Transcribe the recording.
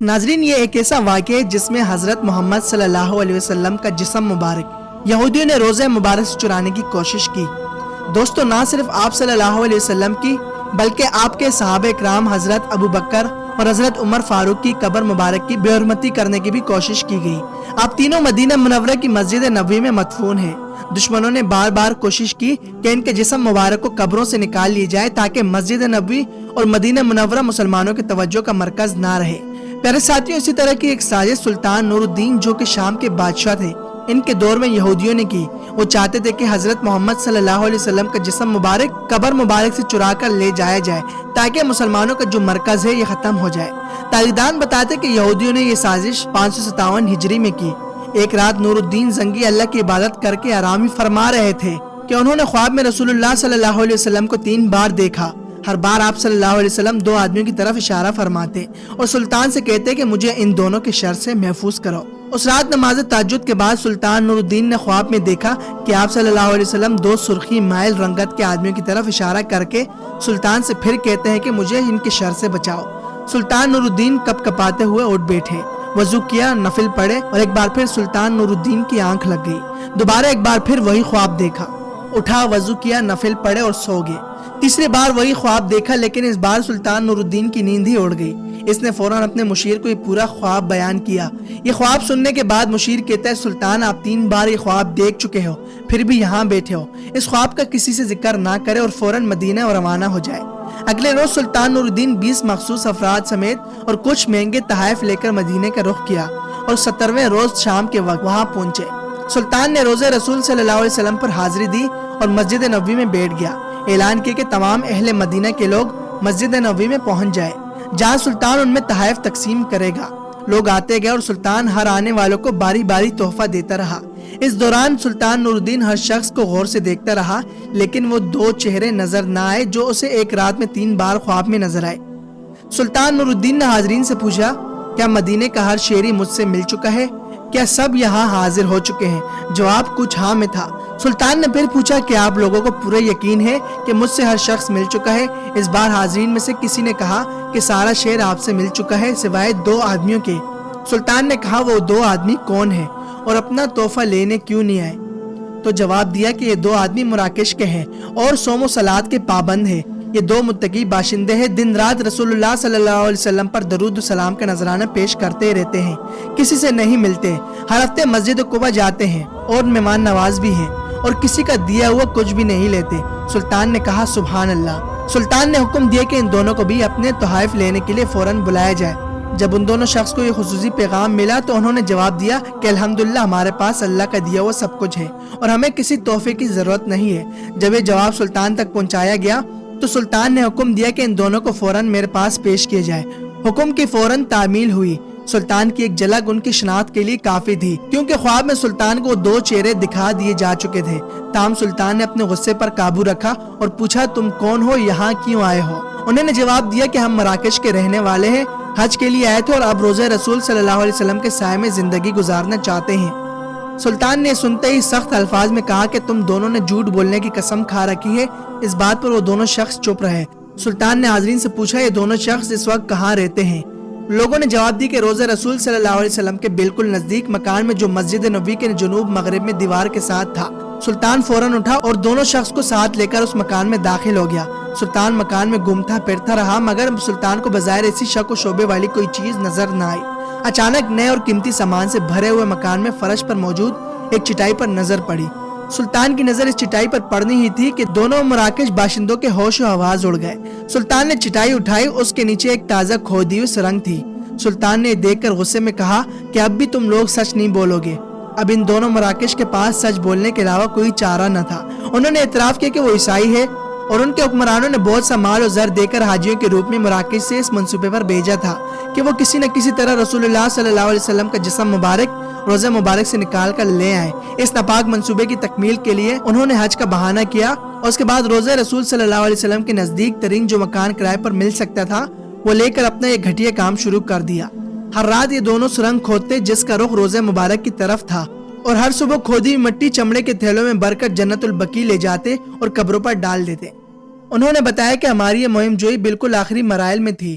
ناظرین، یہ ایک ایسا واقعہ ہے جس میں حضرت محمد صلی اللہ علیہ وسلم کا جسم مبارک یہودیوں نے روزہ مبارک سے چرانے کی کوشش کی۔ دوستو، نہ صرف آپ صلی اللہ علیہ وسلم کی بلکہ آپ کے صحابہ اکرام حضرت ابو بکر اور حضرت عمر فاروق کی قبر مبارک کی بے حرمتی کرنے کی بھی کوشش کی گئی۔ آپ تینوں مدینہ منورہ کی مسجد نبوی میں مدفون ہیں۔ دشمنوں نے بار بار کوشش کی کہ ان کے جسم مبارک کو قبروں سے نکال لی جائے تاکہ مسجد نبوی اور مدینہ منورہ مسلمانوں کی توجہ کا مرکز نہ رہے۔ پیارے ساتھیوں، اسی طرح کی ایک سازش سلطان نور الدین جو کہ شام کے بادشاہ تھے، ان کے دور میں یہودیوں نے کی۔ وہ چاہتے تھے کہ حضرت محمد صلی اللہ علیہ وسلم کا جسم مبارک قبر مبارک سے چرا کر لے جایا جائے تاکہ مسلمانوں کا جو مرکز ہے یہ ختم ہو جائے۔ تاریخدان بتاتے کہ یہودیوں نے یہ سازش 557 ہجری میں کی۔ ایک رات نور الدین زنگی اللہ کی عبادت کر کے آرامی فرما رہے تھے کہ انہوں نے خواب میں رسول اللہ صلی اللہ علیہ وسلم کو 3 بار دیکھا۔ ہر بار آپ صلی اللہ علیہ وسلم 2 آدمیوں کی طرف اشارہ فرماتے اور سلطان سے کہتے کہ مجھے ان دونوں کے شر سے محفوظ کرو۔ اس رات نماز تہجد کے بعد سلطان نور الدین نے خواب میں دیکھا کہ آپ صلی اللہ علیہ وسلم 2 سرخی مائل رنگت کے آدمیوں کی طرف اشارہ کر کے سلطان سے پھر کہتے ہیں کہ مجھے ان کے شر سے بچاؤ۔ سلطان نور الدین کپ کپاتے ہوئے اٹھ بیٹھے، وضو کیا، نفل پڑھے اور ایک بار پھر سلطان نور الدین کی آنکھ لگ گئی۔ دوبارہ ایک بار پھر وہی خواب دیکھا، اٹھا، وضو کیا، نفل پڑھے اور سو گئے۔ تیسری بار وہی خواب دیکھا، لیکن اس بار سلطان نور الدین کی نیند ہی اڑ گئی۔ اس نے فوراً اپنے مشیر کو یہ پورا خواب بیان کیا۔ یہ خواب سننے کے بعد مشیر کہتا ہے، سلطان آپ 3 بار یہ خواب دیکھ چکے ہو، پھر بھی یہاں بیٹھے ہو، اس خواب کا کسی سے ذکر نہ کرے اور فوراً مدینہ روانہ ہو جائے۔ اگلے روز سلطان نور الدین 20 مخصوص افراد سمیت اور کچھ مہنگے تحائف لے کر مدینہ کا رخ کیا اور 17ویں روز شام کے وقت وہاں پہنچے۔ سلطان نے روزہ رسول صلی اللہ علیہ وسلم پر حاضری دی اور مسجد نبوی میں بیٹھ گیا۔ اعلان کیا کہ تمام اہل مدینہ کے لوگ مسجد نبوی میں پہنچ جائے جہاں سلطان ان میں تحائف تقسیم کرے گا۔ لوگ آتے گئے اور سلطان ہر آنے والوں کو باری باری تحفہ دیتا رہا۔ اس دوران سلطان نور الدین ہر شخص کو غور سے دیکھتا رہا، لیکن وہ 2 چہرے نظر نہ آئے جو اسے ایک رات میں 3 بار خواب میں نظر آئے۔ سلطان نور الدین نے حاضرین سے پوچھا، کیا مدینے کا ہر شہری مجھ سے مل چکا ہے؟ کیا سب یہاں حاضر ہو چکے ہیں؟ جواب کچھ ہاں میں تھا۔ سلطان نے پھر پوچھا کہ آپ لوگوں کو پورا یقین ہے کہ مجھ سے ہر شخص مل چکا ہے؟ اس بار حاضرین میں سے کسی نے کہا کہ سارا شہر آپ سے مل چکا ہے سوائے 2 آدمیوں کے۔ سلطان نے کہا، وہ 2 آدمی کون ہیں اور اپنا تحفہ لینے کیوں نہیں آئے؟ تو جواب دیا کہ یہ 2 آدمی مراکش کے ہیں اور صوم و صلات کے پابند ہیں۔ یہ 2 متقی باشندے ہیں، دن رات رسول اللہ صلی اللہ علیہ وسلم پر درود و سلام کا نذرانہ پیش کرتے رہتے ہیں، کسی سے نہیں ملتے، ہر ہفتے مسجد قباء جاتے ہیں اور مہمان نواز بھی ہیں اور کسی کا دیا ہوا کچھ بھی نہیں لیتے۔ سلطان نے کہا، سبحان اللہ۔ سلطان نے حکم دیا کہ ان دونوں کو بھی اپنے تحائف لینے کے لیے فوراً بلایا جائے۔ جب ان دونوں شخص کو یہ خصوصی پیغام ملا تو انہوں نے جواب دیا کہ الحمدللہ، ہمارے پاس اللہ کا دیا ہوا سب کچھ ہے اور ہمیں کسی تحفے کی ضرورت نہیں ہے۔ جب یہ جواب سلطان تک پہنچایا گیا تو سلطان نے حکم دیا کہ ان دونوں کو فوراً میرے پاس پیش کیا جائے۔ حکم کی فوراً تعمیل ہوئی۔ سلطان کی ایک جھلک ان کی شناخت کے لیے کافی تھی، کیونکہ خواب میں سلطان کو 2 چہرے دکھا دیے جا چکے تھے۔ تاہم سلطان نے اپنے غصے پر قابو رکھا اور پوچھا، تم کون ہو، یہاں کیوں آئے ہو؟ انہوں نے جواب دیا کہ ہم مراکش کے رہنے والے ہیں، حج کے لیے آئے تھے اور اب روزہ رسول صلی اللہ علیہ وسلم کے سائے میں زندگی گزارنا چاہتے ہیں۔ سلطان نے سنتے ہی سخت الفاظ میں کہا کہ تم دونوں نے جھوٹ بولنے کی قسم کھا رکھی ہے۔ اس بات پر وہ دونوں شخص چپ رہے۔ سلطان نے حاضرین سے پوچھا، یہ دونوں شخص اس وقت کہاں رہتے ہیں؟ لوگوں نے جواب دی کہ روزہ رسول صلی اللہ علیہ وسلم کے بالکل نزدیک مکان میں جو مسجد نبوی کے جنوب مغرب میں دیوار کے ساتھ تھا۔ سلطان فوراً اٹھا اور دونوں شخص کو ساتھ لے کر اس مکان میں داخل ہو گیا۔ سلطان مکان میں گھومتا پھرتا رہا، مگر سلطان کو بظاہر ایسی شک و شبے والی کوئی چیز نظر نہ آئی۔ اچانک نئے اور قیمتی سامان سے بھرے ہوئے مکان میں فرش پر موجود ایک چٹائی پر نظر پڑی۔ سلطان کی نظر اس چٹائی پر پڑنی ہی تھی کہ دونوں مراکش باشندوں کے ہوش و حواس اڑ گئے۔ سلطان نے چٹائی اٹھائی، اس کے نیچے ایک تازہ کھودی ہوئی سرنگ تھی۔ سلطان نے دیکھ کر غصے میں کہا کہ اب بھی تم لوگ سچ نہیں بولو گے۔ اب ان دونوں مراکش کے پاس سچ بولنے کے علاوہ کوئی چارہ نہ تھا۔ انہوں نے اعتراف کیا کہ وہ عیسائی ہے اور ان کے حکمرانوں نے بہت سا مال و زر دے کر حاجیوں کے روپ میں مراکش سے اس منصوبے پر بھیجا تھا کہ وہ کسی نہ کسی طرح رسول اللہ صلی اللہ علیہ وسلم کا جسم مبارک روزہ مبارک سے نکال کر لے آئے۔ اس ناپاک منصوبے کی تکمیل کے لیے انہوں نے حج کا بہانہ کیا اور اس کے بعد روزہ رسول صلی اللہ علیہ وسلم کے نزدیک ترین جو مکان کرائے پر مل سکتا تھا وہ لے کر اپنا ایک گھٹیا کام شروع کر دیا۔ ہر رات یہ دونوں سرنگ کھودتے جس کا رخ روزہ مبارک کی طرف تھا اور ہر صبح کھودی مٹی چمڑے کے تھیلوں میں بھر کر جنت البقیع لے جاتے اور قبروں پر ڈال دیتے۔ انہوں نے بتایا کہ ہماری یہ مہم جوئی بالکل آخری مراحل میں تھی